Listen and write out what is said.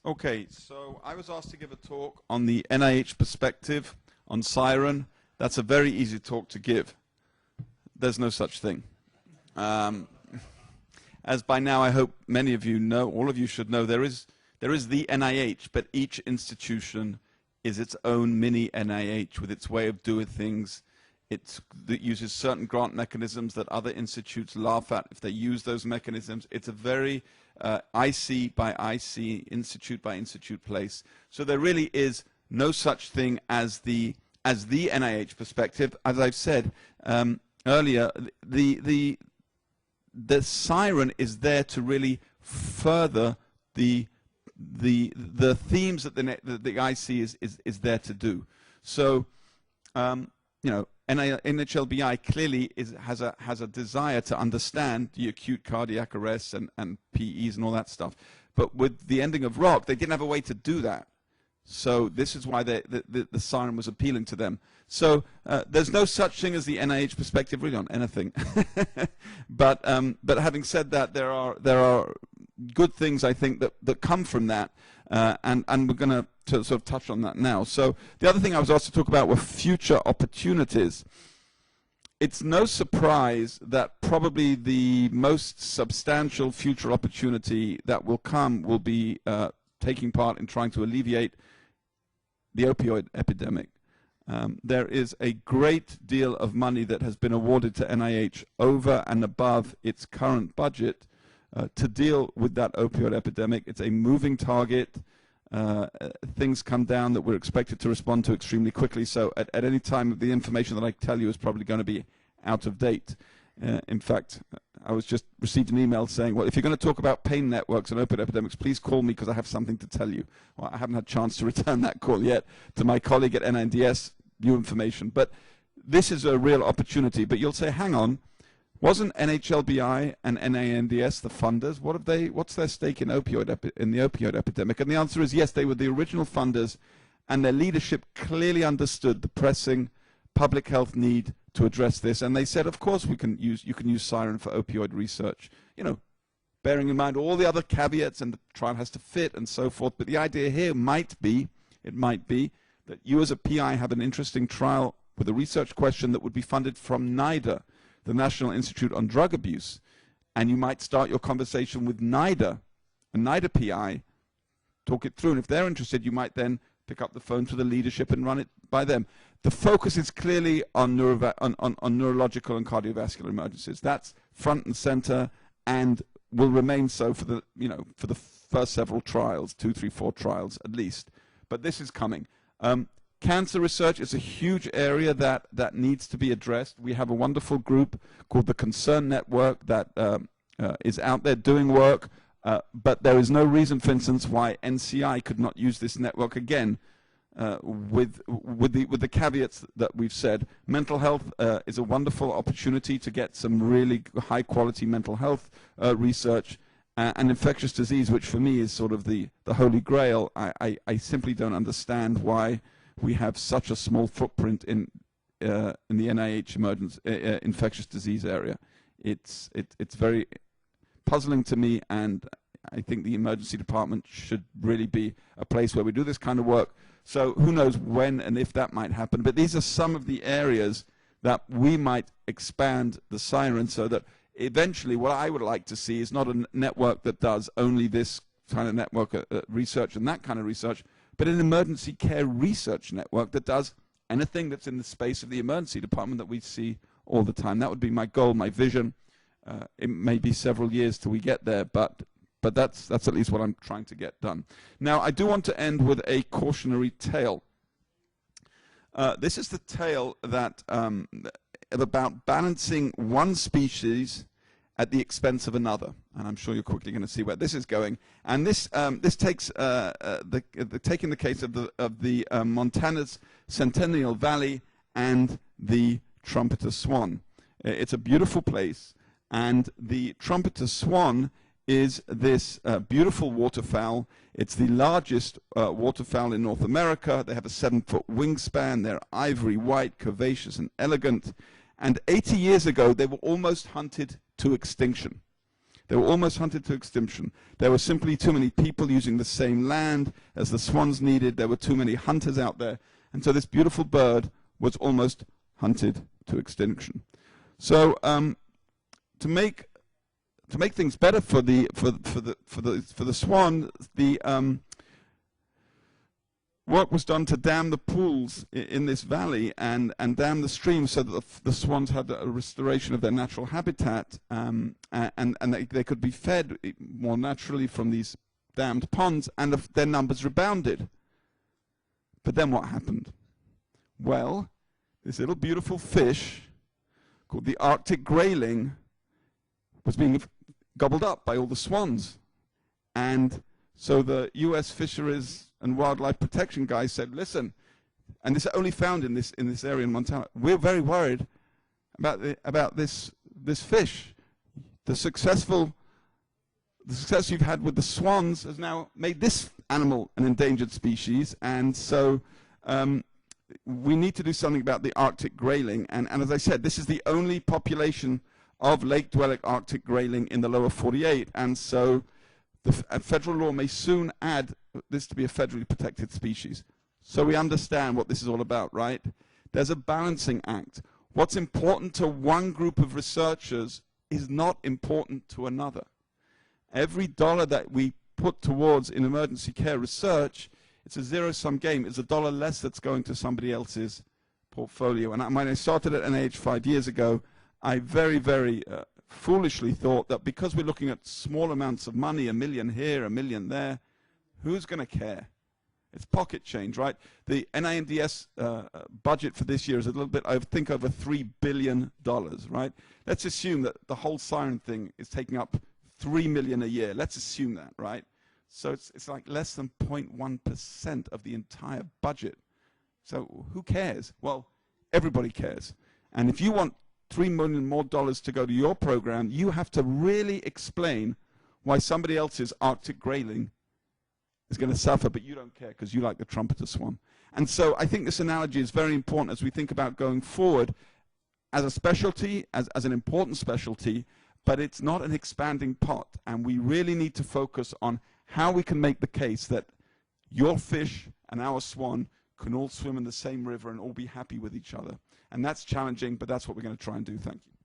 Okay, so I was asked to give a talk on the NIH perspective on SIREN. That's a very easy talk to give. There's no such thing. As by now I hope many of you know, all of you should know, there is the NIH, but each institution is its own mini NIH with its way of doing things. It uses certain grant mechanisms that other institutes laugh at if they use those mechanisms. It's a very IC by IC, institute by institute place. So there really is no such thing as the NIH perspective. As I've said earlier, the SIREN is there to really further the themes that the IC is there to do. So you know, NHLBI clearly has a desire to understand the acute cardiac arrests and PEs and all that stuff. But with the ending of ROC, they didn't have a way to do that. So this is why the SIREN was appealing to them. So there's no such thing as the NIH perspective really on anything. but having said that, there are good things I think that come from that, and we're going to sort of touch on that now. So the other thing I was asked to talk about were future opportunities. It's no surprise that probably the most substantial future opportunity that will come will be taking part in trying to alleviate the opioid epidemic. There is a great deal of money that has been awarded to NIH over and above its current budget to deal with that opioid epidemic. It's a moving target. Things come down that we're expected to respond to extremely quickly. So at any time, the information that I tell you is probably going to be out of date. In fact, I was just received an email saying, well, if you're going to talk about pain networks and opioid epidemics, please call me because I have something to tell you. Well, I haven't had a chance to return that call yet to my colleague at NINDS, new information. But this is a real opportunity. But you'll say, hang on, wasn't NHLBI and NINDS the funders? What's their stake in the opioid epidemic? And the answer is yes, they were the original funders, and their leadership clearly understood the pressing public health need to address this, and they said, of course, you can use SIREN for opioid research. You know, bearing in mind all the other caveats, and the trial has to fit and so forth. But the idea here might be that you as a PI have an interesting trial with a research question that would be funded from NIDA, the National Institute on Drug Abuse, and you might start your conversation with NIDA, a NIDA PI, talk it through, and if they're interested, you might then pick up the phone to the leadership and run it by them. The focus is clearly on neurological and cardiovascular emergencies. That's front and center, and will remain so for the first several trials, 2, 3, 4 trials at least. But this is coming. Cancer research is a huge area that needs to be addressed. We have a wonderful group called the Concern Network that is out there doing work, but there is no reason, for instance, why NCI could not use this network again. With the caveats that we've said. Mental health is a wonderful opportunity to get some really high quality mental health research, and infectious disease, which for me is sort of the holy grail. I simply don't understand why we have such a small footprint in the NIH infectious disease area. It's very puzzling to me, and I think the emergency department should really be a place where we do this kind of work. So who knows when and if that might happen. But these are some of the areas that we might expand the SIREN so that eventually what I would like to see is not a network that does only this kind of network research and that kind of research, but an emergency care research network that does anything that's in the space of the emergency department that we see all the time. That would be my goal, my vision. It may be several years till we get there, but that's at least what I'm trying to get done. Now, I do want to end with a cautionary tale. This is the tale that about balancing one species at the expense of another, and I'm sure you're quickly going to see where this is going. And this takes taking the case of the Montana's Centennial Valley and the Trumpeter Swan. It's a beautiful place, and the Trumpeter Swan is this beautiful waterfowl. It's the largest waterfowl in North America. They have a 7-foot wingspan. They're ivory white, curvaceous, and elegant. And 80 years ago, they were almost hunted to extinction. They were almost hunted to extinction. There were simply too many people using the same land as the swans needed. There were too many hunters out there. And so this beautiful bird was almost hunted to extinction. So to make things better for the swan, the work was done to dam the pools in this valley and dam the streams so that the swans had a restoration of their natural habitat, and they could be fed more naturally from these dammed ponds, and their numbers rebounded. But then what happened? Well, this little beautiful fish called the Arctic grayling was being gobbled up by all the swans. And so the US Fisheries and Wildlife Protection guys said, listen, and this is only found in this area in Montana, we're very worried about this fish. The success you've had with the swans has now made this animal an endangered species, and so we need to do something about the Arctic grayling. And as I said, this is the only population of lake-dwelling Arctic grayling in the lower 48, and so the federal law may soon add this to be a federally protected species. So we understand what this is all about, right? There's a balancing act. What's important to one group of researchers is not important to another. Every dollar that we put towards in emergency care research, it's a zero-sum game. It's a dollar less that's going to somebody else's portfolio. And when I started at NIH 5 years ago, I very, very foolishly thought that because we're looking at small amounts of money, $1 million here, $1 million there, who's going to care? It's pocket change, right? The NINDS budget for this year is a little bit, I think, over $3 billion, right? Let's assume that the whole SIREN thing is taking up $3 million a year. Let's assume that, right? So it's like less than 0.1% of the entire budget. So who cares? Well, everybody cares. And if you want $3 million more to go to your program, you have to really explain why somebody else's Arctic grayling is going to suffer, but you don't care because you like the trumpeter swan. And so I think this analogy is very important as we think about going forward as a specialty, as an important specialty, but it's not an expanding pot. And we really need to focus on how we can make the case that your fish and our swan can all swim in the same river and all be happy with each other. And that's challenging, but that's what we're going to try and do. Thank you.